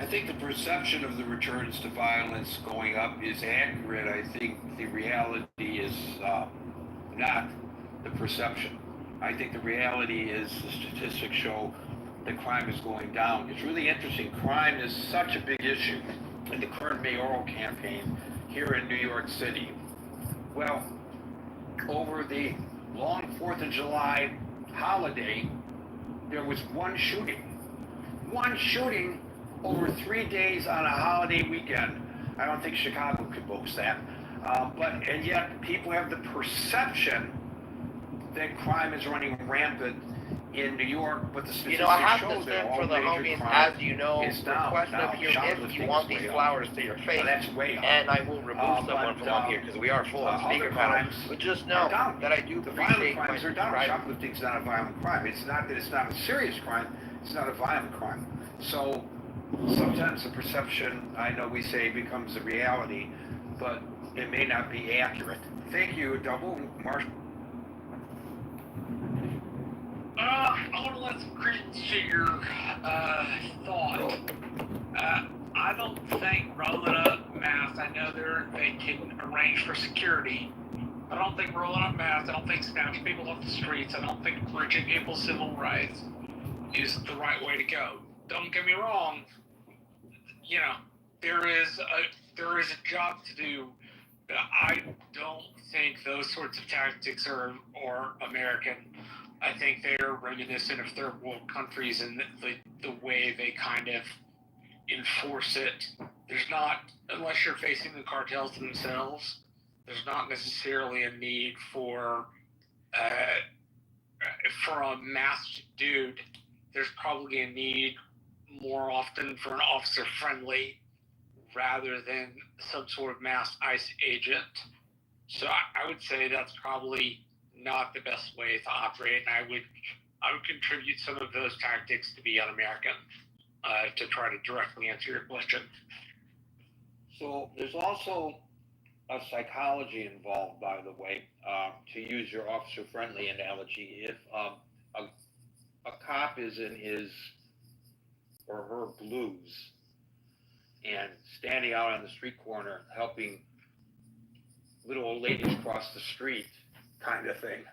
I think the perception of the returns to violence going up is accurate. I think the reality is not the perception. I think the reality is the statistics show that crime is going down. It's really interesting. Crime is such a big issue in the current mayoral campaign here in New York City. Well, over the long 4th of July holiday, there was one shooting. One shooting over 3 days on a holiday weekend. I don't think Chicago could boast that. And yet people have the perception that crime is running rampant in New York, but the statistics I have show to that stand all for the major homies, crime as you know, is down. request Now, of you if you want these flowers to your face, that's way up. and I will remove someone from on here because we are full of speaker panel. But just know that I do appreciate violent crimes are down. Shoplifting is not a violent crime. It's not that it's not a serious crime. It's not a violent crime. So sometimes the perception, I know we say, becomes a reality, but it may not be accurate. Thank you, Double Marshall. I want to let some credence to your thought. I don't think rolling up masks, I know they can arrange for security, but I don't think rolling up masks, I don't think snatching people off the streets, I don't think bridging people's civil rights is the right way to go. Don't get me wrong, there is a job to do, but I don't think those sorts of tactics are American. I think they are reminiscent of third world countries and the way they kind of enforce it. There's not, unless you're facing the cartels themselves, there's not necessarily a need for a masked dude. There's probably a need more often for an officer friendly rather than some sort of masked ICE agent. So I would say that's probably not the best way to operate, and I would contribute some of those tactics to be un-American, to try to directly answer your question. So there's also a psychology involved, by the way, to use your officer-friendly analogy. If a cop is in his or her blues and standing out on the street corner helping little old ladies cross the street, kind of thing,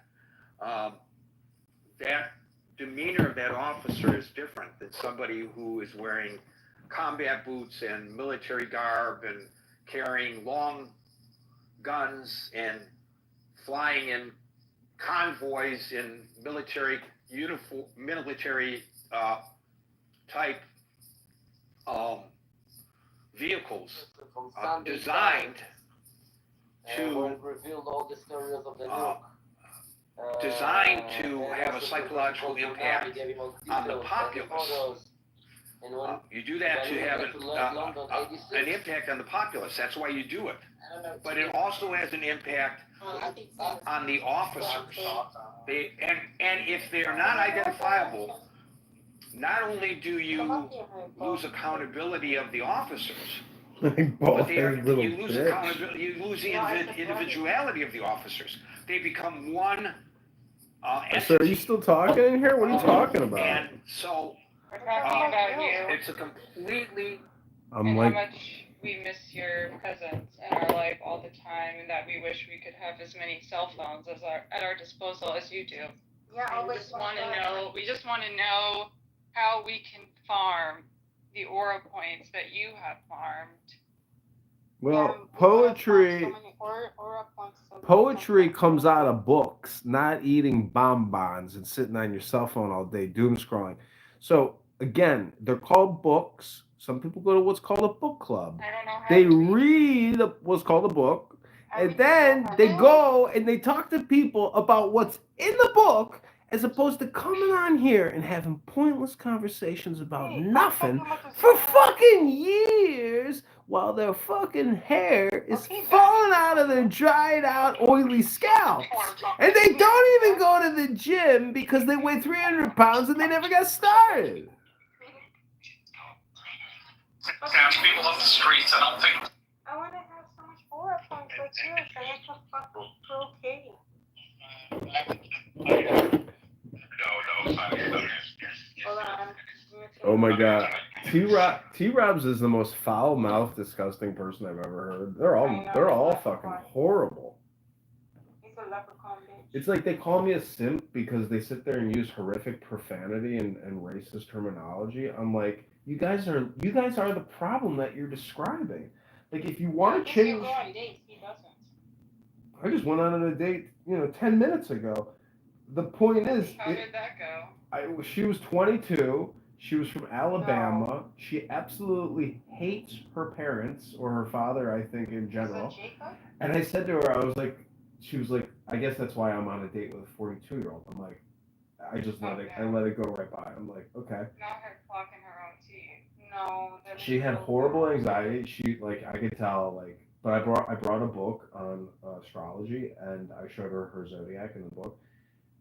that demeanor of that officer is different than somebody who is wearing combat boots and military garb and carrying long guns and flying in convoys in military uniform, military type vehicles designed to revealed all the stories of the nuke. Designed to have a psychological impact on the populace. You do that to have an impact on the populace. That's why you do it. But it also has an impact on the officers. And if they are not identifiable, not only do you lose accountability of the officers, but you lose accountability. You lose the individuality of the officers. They become one. So are you still talking in here? What are you talking about? And so we're talking about you. It's a completely. And how much we miss your presence in our life all the time, and that we wish we could have as many cell phones at our disposal as you do. Yeah, we just want to know how we can farm the aura points that you have farmed. Well, poetry comes out of books, not eating bonbons and sitting on your cell phone all day doom scrolling. So again, they're called books. Some people go to what's called a book club. I don't know how they read what's called a book, and then they go and they talk to people about what's in the book, as opposed to coming on here and having pointless conversations about nothing for fucking years while their fucking hair is falling out of their dried out oily scalps. And they don't even go to the gym because they weigh 300 pounds and they never got started. Snatch people off the streets, I don't think. I want to have so much aura points like you, so I can fucking cocaine. No. Hold on. Oh my god. T-Robs is the most foul-mouthed, disgusting person I've ever heard. They're all fucking horrible. He's a leprechaun bitch. It's like they call me a simp because they sit there and use horrific profanity and racist terminology. I'm like, you guys are the problem that you're describing. Like, if you want to change. You go on dates, he doesn't. I just went on a date, 10 minutes ago. The point is, How did that go? she was 22. She was from Alabama. No. She absolutely hates her parents or her father, I think, in general. Is that Jacob? And I said to her, she was like, I guess that's why I'm on a date with a 42-year-old. I'm like, I just let it go right by. I'm like, okay. Not her clocking her own teeth. No. She had horrible anxiety. She, I could tell, but I brought a book on astrology, and I showed her zodiac in the book.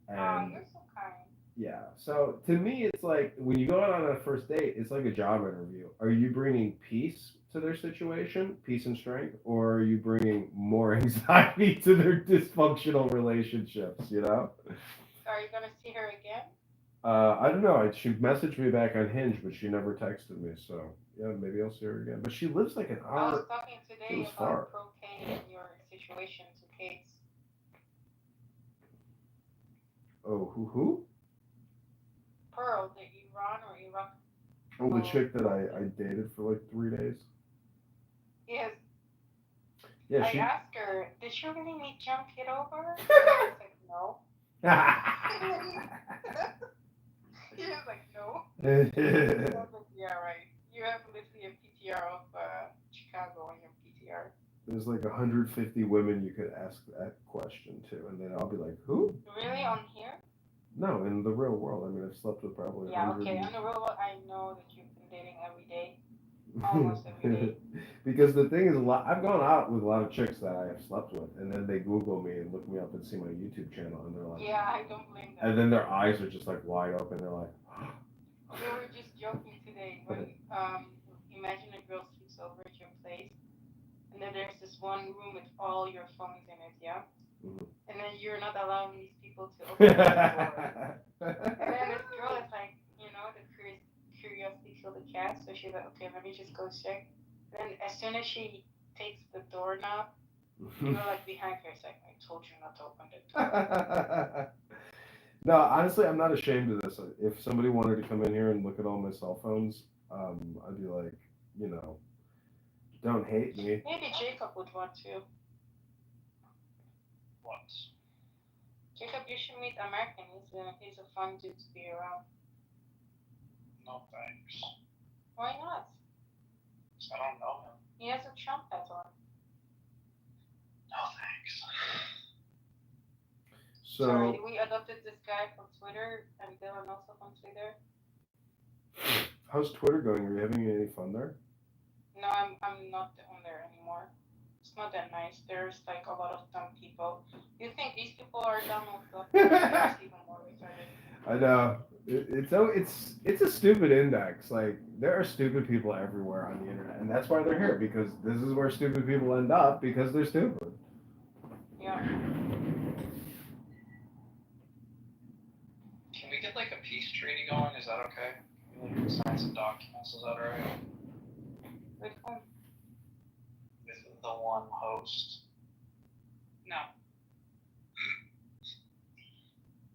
And you're so kind. Yeah. So to me, it's like when you go out on a first date, it's like a job interview. Are you bringing peace to their situation, peace and strength, or are you bringing more anxiety to their dysfunctional relationships? Are you gonna see her again? I don't know. She messaged me back on Hinge, but she never texted me. So yeah, maybe I'll see her again. But she lives like an hour. I was talking today about propane in your situation to Kate. Oh, who? Pearl, the Iran or Iraq? Oh, the chick that I dated for 3 days. Yes. Yeah, I asked her, did she really meet John Kitover? She was like, no. She was like, no. I was like, yeah, right. You have literally a PTR of Chicago on your PTR. There's 150 women you could ask that question to, and then I'll be like, who? Really? On here? No, in the real world. I mean, I've slept with probably 100. Yeah, okay. In the real world, I know that you've been dating every day. Almost every day. Because the thing is, I've gone out with a lot of chicks that I have slept with, and then they Google me and look me up and see my YouTube channel, and they're like, yeah, I don't blame them. And then their eyes are just wide open. They're like, we were just joking today when imagine a girl sleeps over at your place, and then there's this one room with all your phones in it, yeah. Mm-hmm. And then you're not allowing these people to open the door. And then this girl is like, the curiosity killed the cat, so she's like, okay, let me just go check. And then as soon as she takes the doorknob, behind her, it's like, I told you not to open the door. No, honestly, I'm not ashamed of this. If somebody wanted to come in here and look at all my cell phones, I'd be like, don't hate me. Maybe Jacob would want to. What? Jacob, you should meet American. He's a fun dude to be around. No thanks. Why not? I don't know him. He has a Trump hat on. No thanks. So sorry, we adopted this guy from Twitter, and Dylan also from Twitter. How's Twitter going? Are you having any fun there? No, I'm not on there anymore. It's not that nice. There's a lot of dumb people. You think these people are dumb or there's even more retarded. I know. It's a stupid index. There are stupid people everywhere on the internet, and that's why they're here, because this is where stupid people end up, because they're stupid. Yeah. Can we get a peace treaty going? Is that okay? We can sign some documents. Is that alright? With whom? With the one host. No.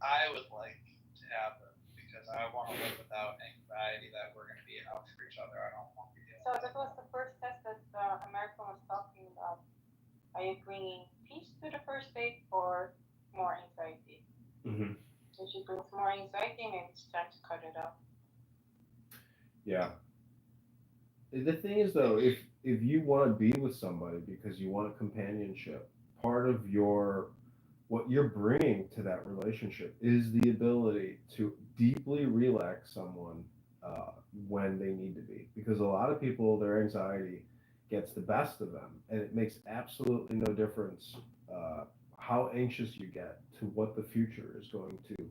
I would like to have it because I want to live without anxiety that we're going to be out for each other. I don't want to be doing that. So that was the first test that America was talking about. Are you bringing peace to the first date or more anxiety? Mm-hmm. If you bring more anxiety, maybe it's time to cut it out. Yeah. The thing is, though, if you want to be with somebody because you want companionship, part of what you're bringing to that relationship is the ability to deeply relax someone when they need to be. Because a lot of people, their anxiety gets the best of them, and it makes absolutely no difference how anxious you get to what the future is going to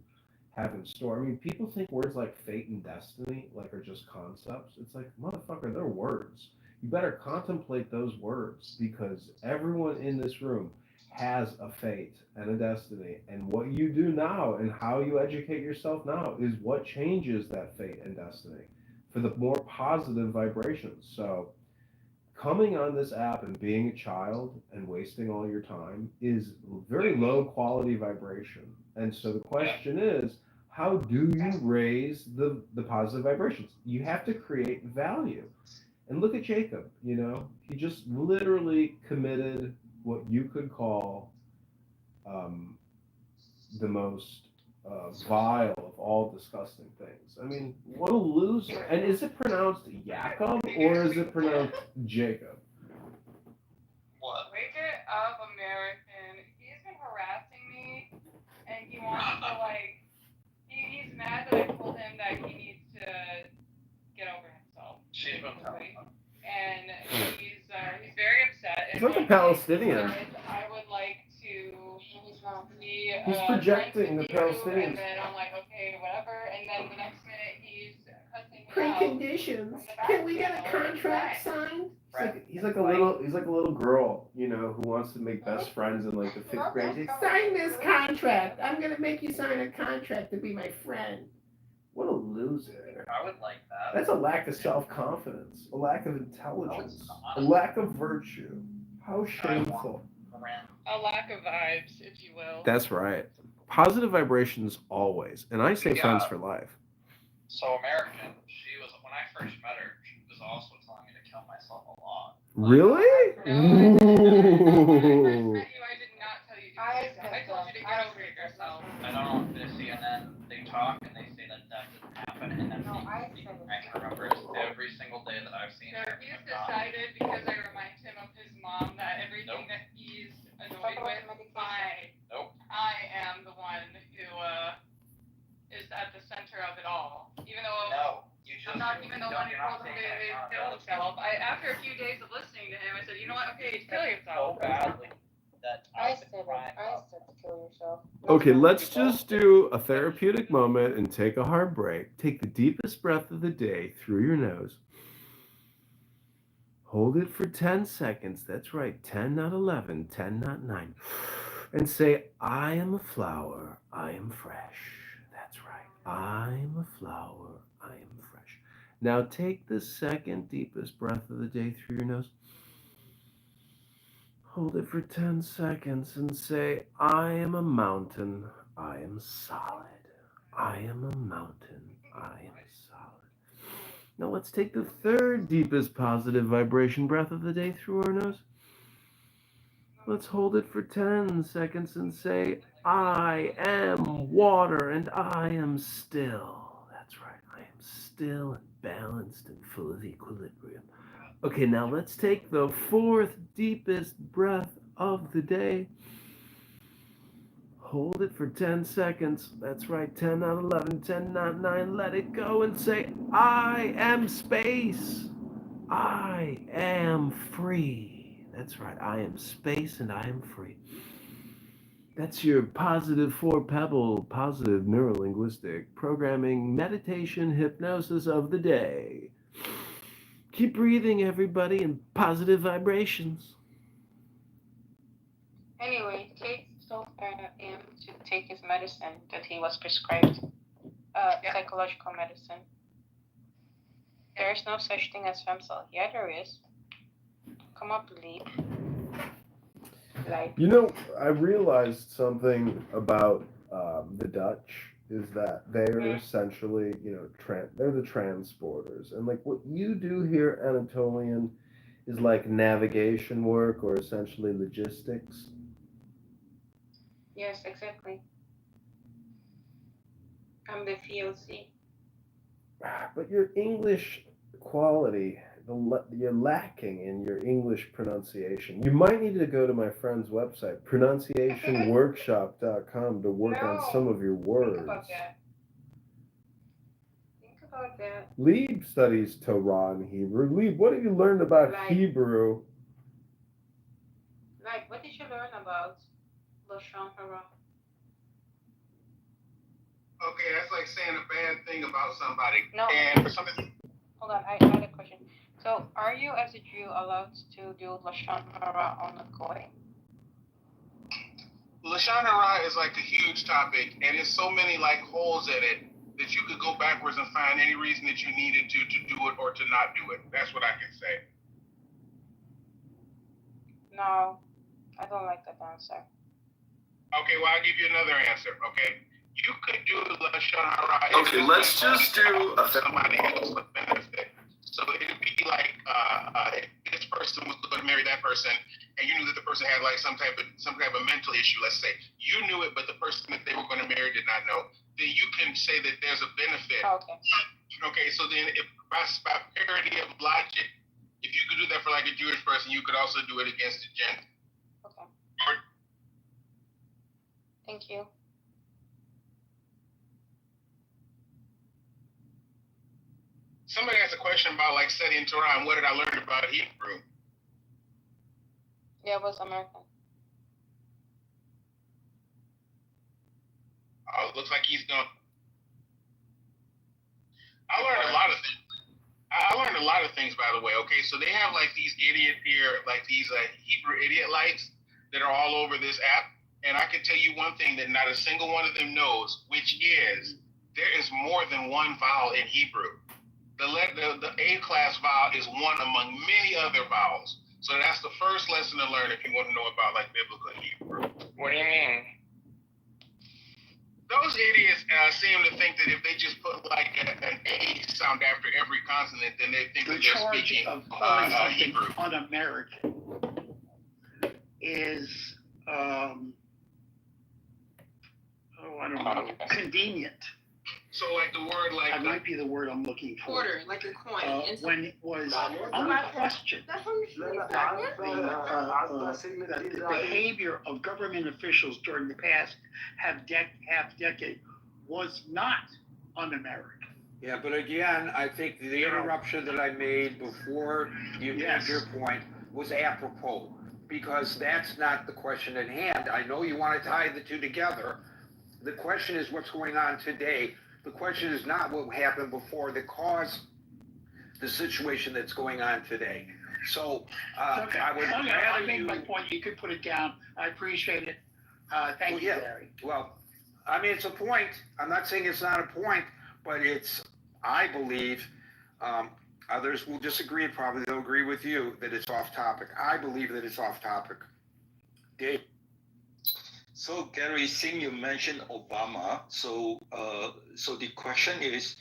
have in store. I mean, people think words like fate and destiny are just concepts. It's like, motherfucker, they're words. You better contemplate those words, because everyone in this room has a fate and a destiny, and what you do now and how you educate yourself now is what changes that fate and destiny. for the more positive vibrations. So coming on this app and being a child and wasting all your time is very low quality vibration. And so the question is, how do you raise the positive vibrations? You have to create value. And look at Jacob, he just literally committed what you could call the most vile of all disgusting things. I mean, what a loser. And is it pronounced Jacob or is it pronounced Jacob? What? Wake it up, American. He's been harassing me, and he wants to, he's mad that I told him that he needs to get over himself. She's been telling him. And he's very upset. He's like a Palestinian. I would like to be He's projecting the Palestinians. And then I'm like, okay, whatever. And then the next minute he's cussing me out. Preconditions. Can we get a contract signed? He's like a little girl, who wants to make best friends in like the 5th grade. Sign this contract. I'm gonna make you sign a contract to be my friend. What a loser. I would like that. That's a lack of self-confidence, a lack of intelligence, a lack of virtue. How shameful. A lack of vibes, if you will. That's right. Positive vibrations always. And I say friends for life. So American, when I first met her, she was also telling me to kill myself a lot. Really? No, when I first met you, I did not tell you to kill yourself. I told you to get over it yourself. I don't know if they see, and then they talk and they say that doesn't happen, and then I can remember every single day that I've seen her. He's decided, because I remind him of his mom, that everything that he's annoyed with, I am the one who is at the center of it all. Even though I'm not even the one who told him to kill himself. After a few days of listening to him, I said, you know what? Okay, kill yourself. So badly that I said to kill yourself. Okay, let's just do a therapeutic moment and take a hard break. Take the deepest breath of the day through your nose. Hold it for 10 seconds. That's right. 10, not 11. 10, not 9. And say, I am a flower. I am fresh. That's right. I am a flower. I am fresh. Now take the second deepest breath of the day through your nose. Hold it for 10 seconds and say, I am a mountain. I am solid. I am a mountain. I am solid. Now let's take the third deepest positive vibration breath of the day through our nose. Let's hold it for 10 seconds and say, I am water and I am still. That's right. I am still and balanced and full of equilibrium. Okay, now let's take the fourth deepest breath of the day. Hold it for 10 seconds. That's right, 10, not 11, 10, not 9. Let it go and say, I am space. I am free. That's right, I am space and I am free. That's your positive 4-pebble, positive neurolinguistic programming, meditation, hypnosis of the day. Keep breathing, everybody, in positive vibrations. Anyway, Kate told him to take his medicine that he was prescribed, psychological medicine. There is no such thing as femcell. Yeah, there is. Come up, Lee. I realized something about the Dutch is that they're essentially, they're the transporters. And like what you do here, Anatolian, is like navigation work or essentially logistics. Yes, exactly. I'm the VOC. But your English quality, you're lacking in your English pronunciation. You might need to go to my friend's website, pronunciationworkshop.com, to work on some of your words. Think about that. Lieb studies Torah and Hebrew. Lieb, what have you learned about Hebrew? Like, what did you learn about Lashon Hara? Okay, that's like saying a bad thing about somebody. No. And for somebody. Hold on, I had a question. So, are you as a Jew allowed to do Lashon Hara on a Goy? Lashon Hara is like a huge topic, and there's so many like holes in it that you could go backwards and find any reason that you needed to do it or to not do it. That's what I can say. No, I don't like that answer. Okay, well, I'll give you another answer, okay? You could do Lashon Hara. Okay, let's just do a somebody else with benefit. So it'd be like if this person was going to marry that person, and you knew that the person had like some type of mental issue. Let's say you knew it, but the person that they were going to marry did not know. Then you can say that there's a benefit. Okay. Okay, so then if by parity of logic, if you could do that for like a Jewish person, you could also do it against a Gentile. Okay. Thank you. Somebody asked a question about like studying Torah and what did I learn about Hebrew? Yeah, it was American. Oh, it looks like he's gone. I learned a lot of things. I learned a lot of things, by the way. Okay, so they have like these idiots here, like these Hebrew idiot lights that are all over this app. And I can tell you one thing that not a single one of them knows, which is there is more than one vowel in Hebrew. The A-class vowel is one among many other vowels. So that's the first lesson to learn if you want to know about like biblical Hebrew. What do you mean? Those idiots seem to think that if they just put like an A sound after every consonant, then they think that they're speaking of calling something Hebrew. un-American is, I don't know, convenient. So like the word like That might be the word I'm looking for. Quarter, like a coin. When it was unquestioned, the behavior of government officials during the past half decade was not un-American. Yeah, but again, I think the interruption that I made before you made your point was apropos, because that's not the question at hand. I know you want to tie the two together. The question is what's going on today. The question is not what happened before that caused the situation that's going on today. So Okay. I would I rather made you. my point. You could put it down. I appreciate it. Thank you, Larry. Well, I mean, it's a point. I'm not saying it's not a point, but it's, I believe, others will disagree, probably they'll agree with you that it's off topic. I believe that it's off topic. Dave? So Gary, seeing you mentioned Obama, so the question is,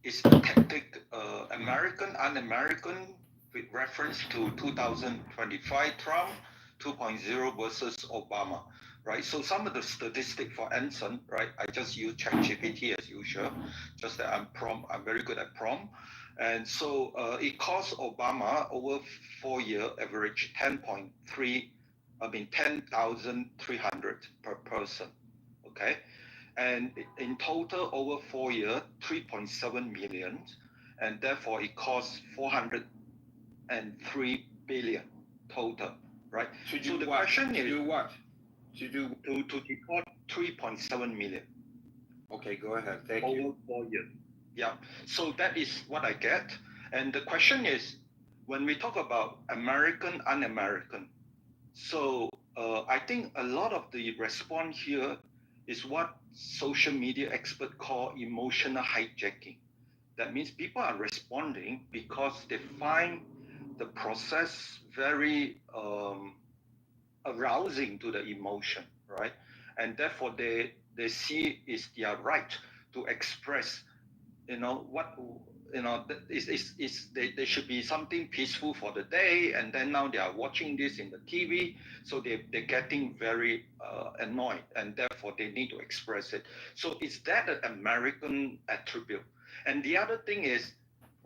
is the tactic American, un-American with reference to 2025 Trump 2.0 versus Obama, right? So some of the statistics, for instance, right? I just use ChatGPT as usual, just that I'm very good at prompt. And so it cost Obama over 4 year average 10,300 per person, okay? And in total over 4 years, 3.7 million, and therefore it costs 403 billion total, right? To do so the what? question is, to do what? To deport 3.7 million. Okay, go ahead. Thank you. Over 4 years. Yeah. So that is what I get. And the question is, when we talk about American, un-American, so I think a lot of the response here is what social media experts call emotional hijacking. That means people are responding because they find the process very arousing to the emotion, right? And therefore they see it's their right to express, there should be something peaceful for the day, and then now they are watching this in the TV, so they're getting very annoyed, and therefore they need to express it. So is that an American attribute? And the other thing is,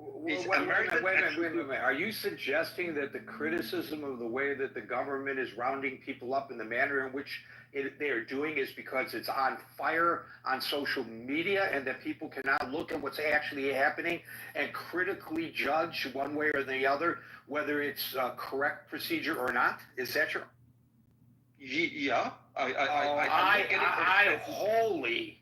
Wait a minute. Are you suggesting that the criticism of the way that the government is rounding people up in the manner in which they are doing is because it's on fire on social media and that people cannot look at what's actually happening and critically judge one way or the other whether it's a correct procedure or not? Is that true? Yeah. I wholly,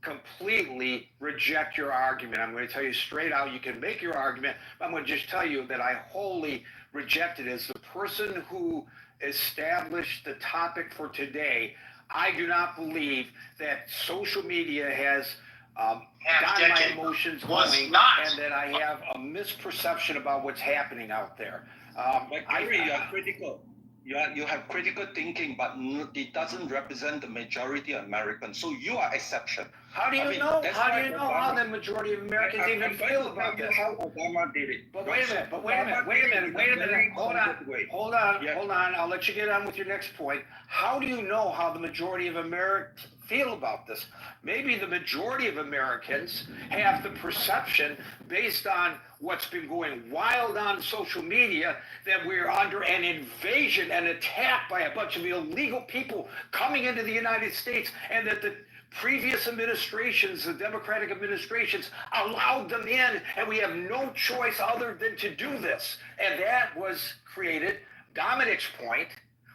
completely reject your argument. I'm going to tell you straight out, you can make your argument, but I'm going to just tell you that I wholly reject it. As the person who established the topic for today, I do not believe that social media has got my emotions was going, not. and that I have a misperception about what's happening out there. But Gary, you are critical. You have critical thinking, but it doesn't represent the majority of Americans. So you are exception. How do you know? How do you know how the majority of Americans even feel about this? How Obama did it. But wait a minute. Hold on. I'll let you get on with your next point. How do you know how the majority of Americans feel about this? Maybe the majority of Americans have the perception, based on what's been going wild on social media, that we're under an invasion, an attack by a bunch of illegal people coming into the United States, and that the previous administrations, the Democratic administrations, allowed them in, and we have no choice other than to do this. And that was created. Dominic's point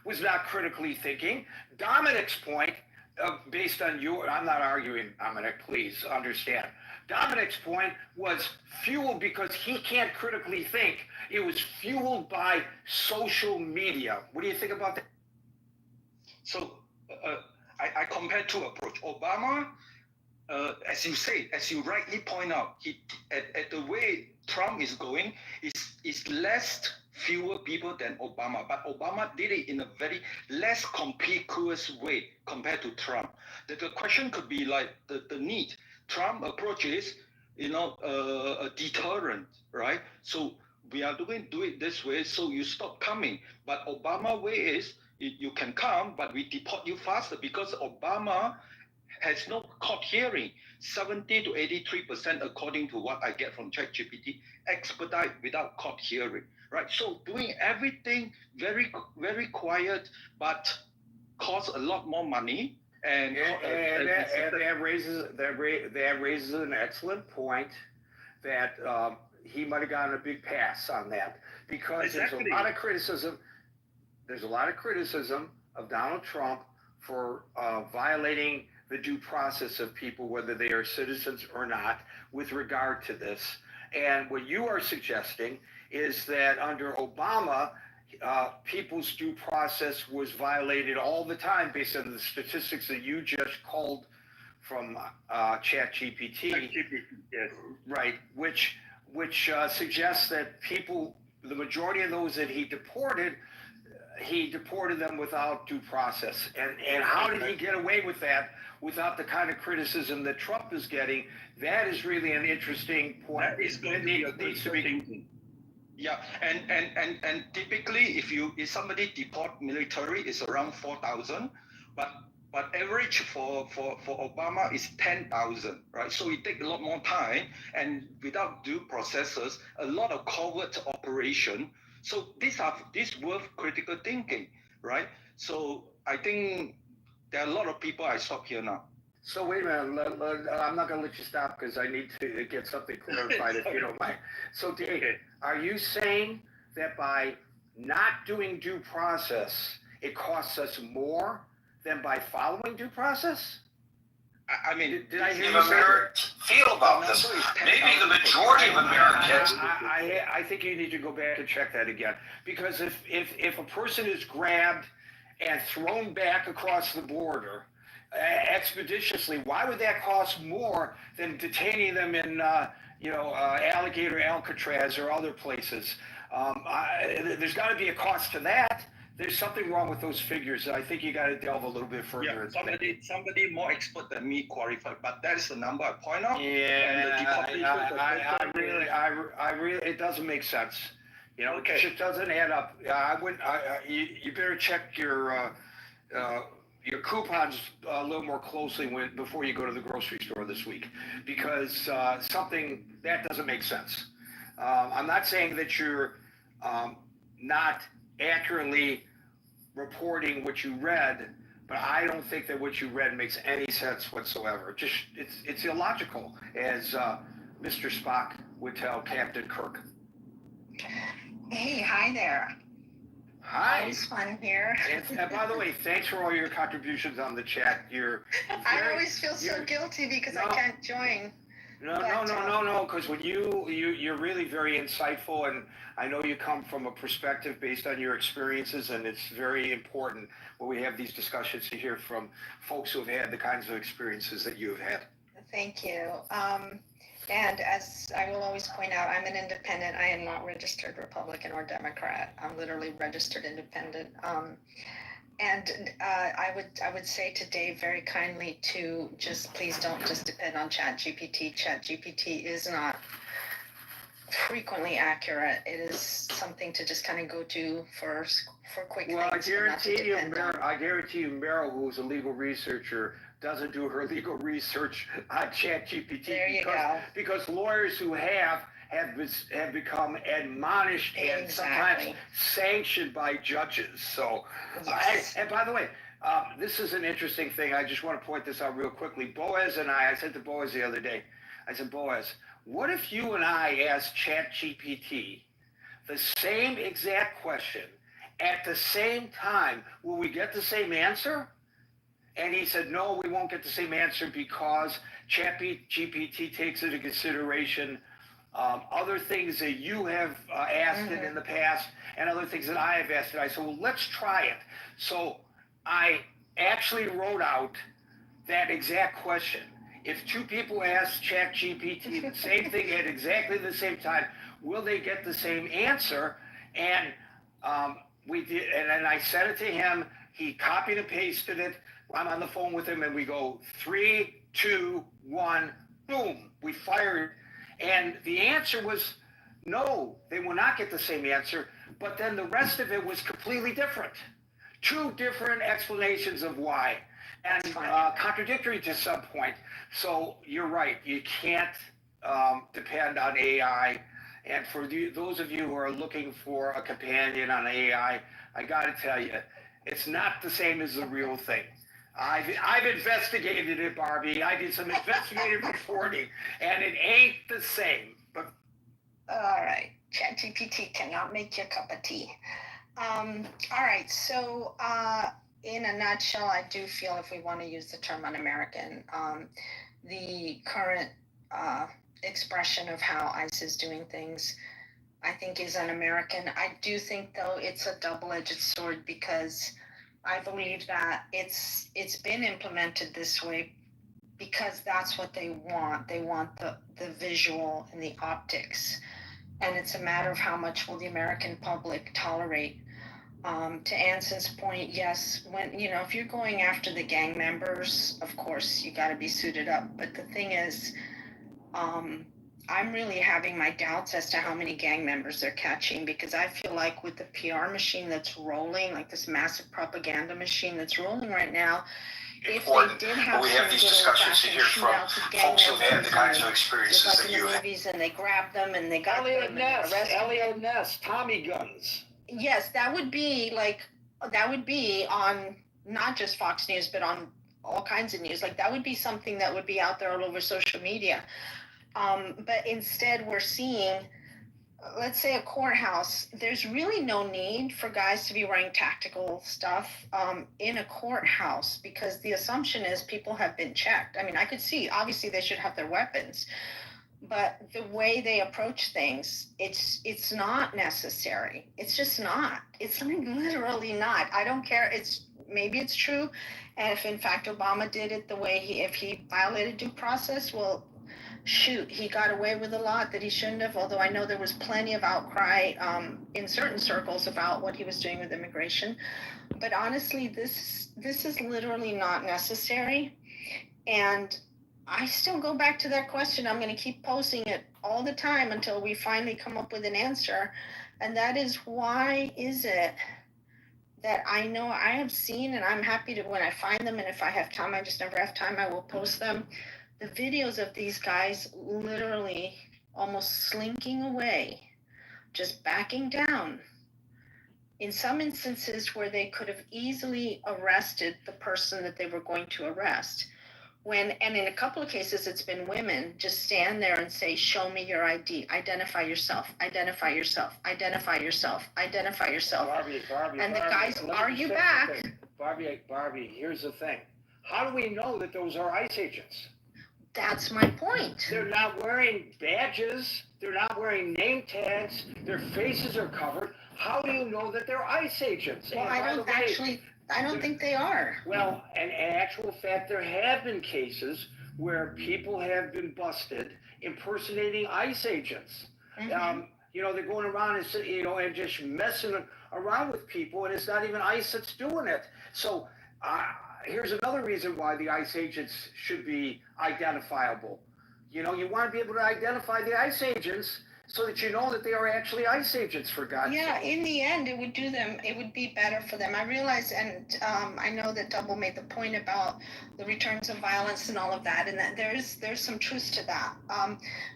was not critically thinking. Dominic's point, based on your, I'm not arguing, Dominic, please understand. Dominic's point was fueled because he can't critically think. It was fueled by social media. What do you think about that? So I compare two approach. Obama, as you say, as you rightly point out, at the way Trump is going, is less fewer people than Obama. But Obama did it in a very less conspicuous way compared to Trump. The question could be like the need. Trump approach is, a deterrent, right? So we are do it this way, so you stop coming. But Obama way is, you can come, but we deport you faster, because Obama has no court hearing. 70 to 83%, according to what I get from ChatGPT, expedite without court hearing, right? So doing everything very, very quiet, but costs a lot more money. And that raises an excellent point, that he might have gotten a big pass on that, because exactly. There's a lot of criticism. There's a lot of criticism of Donald Trump for violating the due process of people, whether they are citizens or not, with regard to this. And what you are suggesting is that under Obama, people's due process was violated all the time, based on the statistics that you just called from ChatGPT. Yes. Right, which suggests that people, the majority of those that he deported them without due process. And how did he get away with that without the kind of criticism that Trump is getting? That is really an interesting point. That is going to be thinking. Yeah, and typically, if somebody deport military, it's around 4,000, but average for Obama is 10,000, right? So it takes a lot more time, and without due processes, a lot of covert operation. So this worth critical thinking, right? So I think there are a lot of people. I stop here now. So wait a minute, I'm not going to let you stop, because I need to get something clarified, if you don't mind. So Dave, are you saying that by not doing due process, it costs us more than by following due process? I mean, did I hear you feel about this? Maybe the majority of Americans. I think you need to go back and check that again, because if a person is grabbed and thrown back across the border expeditiously, why would that cost more than detaining them in Alligator, Alcatraz, or other places? There's got to be a cost to that. There's something wrong with those figures. I think you got to delve a little bit further. Yeah, somebody more expert than me qualified, but that is the number I point out. Yeah, I really, it doesn't make sense. It just doesn't add up. You better check your coupons a little more closely before you go to the grocery store this week, because something that doesn't make sense. I'm not saying that you're not accurately reporting what you read, but I don't think that what you read makes any sense whatsoever. It's illogical, as Mr. Spock would tell Captain Kirk. Hey, hi there. Hi. Always fun here. And by the way, thanks for all your contributions on the chat. I always feel so guilty because I can't join. No, because when you're really very insightful, and I know you come from a perspective based on your experiences, and it's very important when we have these discussions to hear from folks who have had the kinds of experiences that you have had. Thank you. And as I will always point out, I'm an independent. I am not registered Republican or Democrat. I'm literally registered independent. And I would say to Dave very kindly to just please don't just depend on ChatGPT. ChatGPT is not frequently accurate. It is something to just kind of go to for quick Well, things. I guarantee you, Meryl, who's a legal researcher, doesn't do her legal research on ChatGPT. There you go. Because lawyers who have become admonished and sometimes sanctioned by judges. So, Yes. and by the way, this is an interesting thing. I just want to point this out real quickly. Boaz and I said to Boaz the other day, I said, Boaz, what if you and I asked ChatGPT the same exact question at the same time? Will we get the same answer? And he said, no, we won't get the same answer because ChatGPT takes into consideration other things that you have asked it in the past and other things that I have asked it. I said, well, let's try it. So I actually wrote out that exact question. If two people ask ChatGPT the same thing at exactly the same time, will they get the same answer? And we did, and then I sent it to him. He copied and pasted it. I'm on the phone with him, and we go 3, 2, 1, boom. We fired, and the answer was no. They will not get the same answer. But then the rest of it was completely different. 2 different explanations of why. And contradictory to some point. So you're right. You can't depend on AI. And for those of you who are looking for a companion on AI, I got to tell you, it's not the same as the real thing. I've investigated it, Barbie. I did some investigative reporting, and it ain't the same. But all right, ChatGPT cannot make your cup of tea. All right, so in a nutshell, I do feel if we want to use the term un-American, the current expression of how ICE is doing things, I think is un-American. I do think, though, it's a double-edged sword because I believe that it's been implemented this way because that's what they want. They want the visual and the optics. And it's a matter of how much will the American public tolerate. To Anson's point, yes, when if you're going after the gang members, of course you got to be suited up. But the thing is, I'm really having my doubts as to how many gang members they're catching because I feel like with the PR machine that's rolling, like this massive propaganda machine that's rolling right now, important. If they did have we have these discussions to hear from folks who've had the kinds of experiences like that in you the have. movies, and they grabbed them and they got Elliot them Ness, and arrested Elliot them. Ness, Tommy guns. Yes, that would be on not just Fox News, but on all kinds of news. Like that would be something that would be out there all over social media. But instead we're seeing, let's say a courthouse, there's really no need for guys to be wearing tactical stuff in a courthouse because the assumption is people have been checked. I mean, I could see, obviously they should have their weapons, but the way they approach things, it's not necessary. It's just not. It's literally not. I don't care. Maybe it's true. And if in fact Obama did it the way if he violated due process, well, shoot, he got away with a lot that he shouldn't have, although I know there was plenty of outcry in certain circles about what he was doing with immigration. But honestly, this is literally not necessary. And I still go back to that question. I'm going to keep posing it all the time until we finally come up with an answer. And that is, why is it that I know I have seen, and I'm happy to, when I find them, and if I have time, I just never have time, I will post them, the videos of these guys literally almost slinking away, just backing down. In some instances where they could have easily arrested the person that they were going to arrest. And in a couple of cases, it's been women just stand there and say, show me your ID, identify yourself, identify yourself, identify yourself, identify yourself. Barbie, and the guys argue back. Barbie, here's the thing. How do we know that those are ICE agents? That's my point. They're not wearing badges. They're not wearing name tags. Their faces are covered. How do you know that they're ICE agents? Well, I don't think they are. Well, in actual fact, there have been cases where people have been busted impersonating ICE agents. They're going around and and just messing around with people, and it's not even ICE that's doing it. So here's another reason why the ICE agents should be identifiable. You want to be able to identify the ICE agents so that you know that they are actually ICE agents, for God's sake. Yeah, in the end, it would be better for them. I realize, and I know that Double made the point about the returns of violence and all of that, and that there's some truth to that.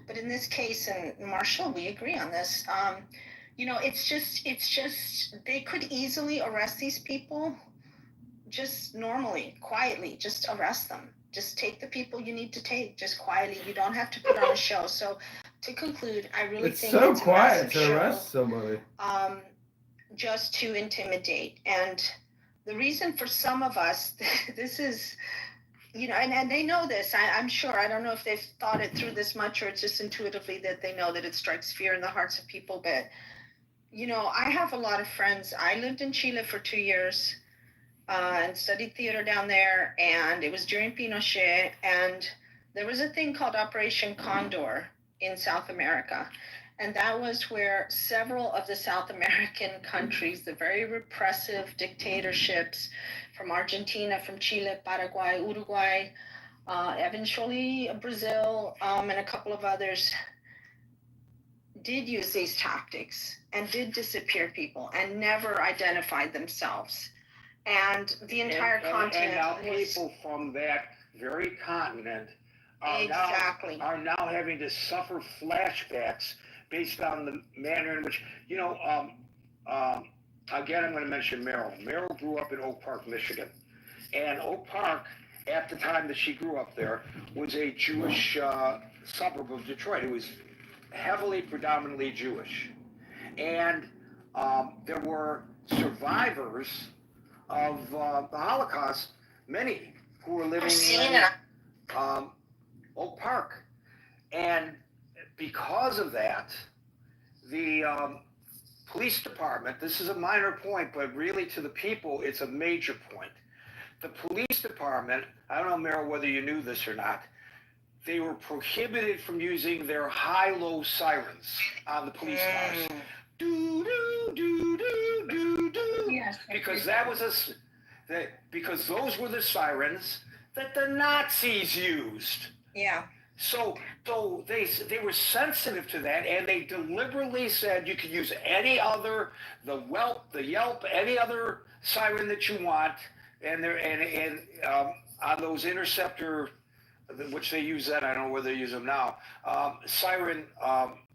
But in this case, and Marshall, we agree on this. It's just they could easily arrest these people, just normally, quietly, just arrest them. Just take the people you need to take, just quietly. You don't have to put on a show. So, to conclude, I really think so it's quiet a to arrest somebody. Just to intimidate. And the reason for some of us, this is, and they know this. I'm sure. I don't know if they've thought it through this much, or it's just intuitively that they know that it strikes fear in the hearts of people. But I have a lot of friends. I lived in Chile for 2 years. And studied theater down there, and it was during Pinochet, and there was a thing called Operation Condor in South America, and that was where several of the South American countries, the very repressive dictatorships from Argentina, from Chile, Paraguay, Uruguay, eventually Brazil, and a couple of others, did use these tactics and did disappear people and never identified themselves. And the entire continent. And now people from that very continent are now having to suffer flashbacks based on the manner in which, again, I'm going to mention Meryl. Meryl grew up in Oak Park, Michigan. And Oak Park, at the time that she grew up there, was a Jewish suburb of Detroit. It was heavily, predominantly Jewish. And there were survivors of the Holocaust, many who were living in Oak Park. And because of that, the police department, this is a minor point, but really to the people, it's a major point. The police department, I don't know, Meryl, whether you knew this or not, they were prohibited from using their high-low sirens on the police cars. Do, do, do, do, do, do. Yes, because because those were the sirens that the Nazis used. Yeah. So they were sensitive to that, and they deliberately said you could use any other, the Yelp, any other siren that you want, and on those interceptor, which they use then, I don't know whether they use them now, siren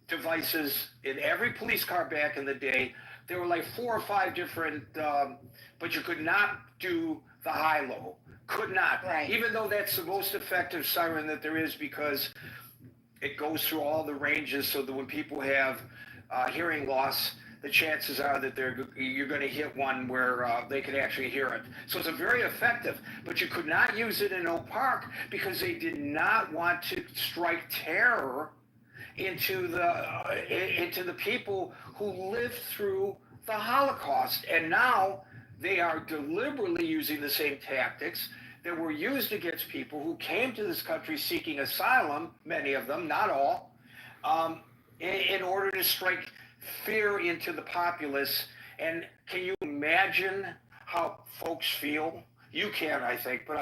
devices in every police car back in the day. There were like 4 or 5 different, but you could not do the high-low. Could not. Right. Even though that's the most effective siren that there is, because it goes through all the ranges, so that when people have hearing loss, the chances are that you're going to hit one where they can actually hear it. So it's a very effective, but you could not use it in Oak Park because they did not want to strike terror into the people who lived through the Holocaust. And now they are deliberately using the same tactics that were used against people who came to this country seeking asylum, many of them, not all, in order to strike fear into the populace. And can you imagine how folks feel? You can, I think, but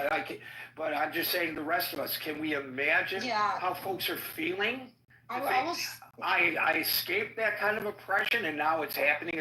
I'm just saying, the rest of us, can we imagine how folks are feeling? I escaped that kind of oppression, and now it's happening